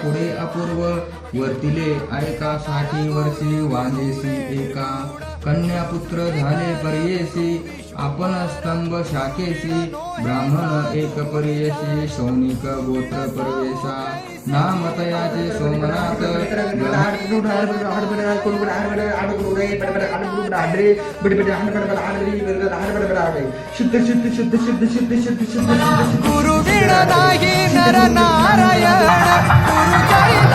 पुढे अपूर्व वर्तिले ऐका 60 वर्षी वांदेसी एका कन्यापुत्र झाले पर्येसी आपण स्तंभ शाखेसी ब्राह्मण एक पर्येसी शौनिक गोत्र परवेशा नाम तयाचे सोमनाथ शुद्ध शुद्ध शुद्ध शुद्ध शुद्ध शुद्ध शुद्ध गुरु विण नाही नर नारायण गुरु जय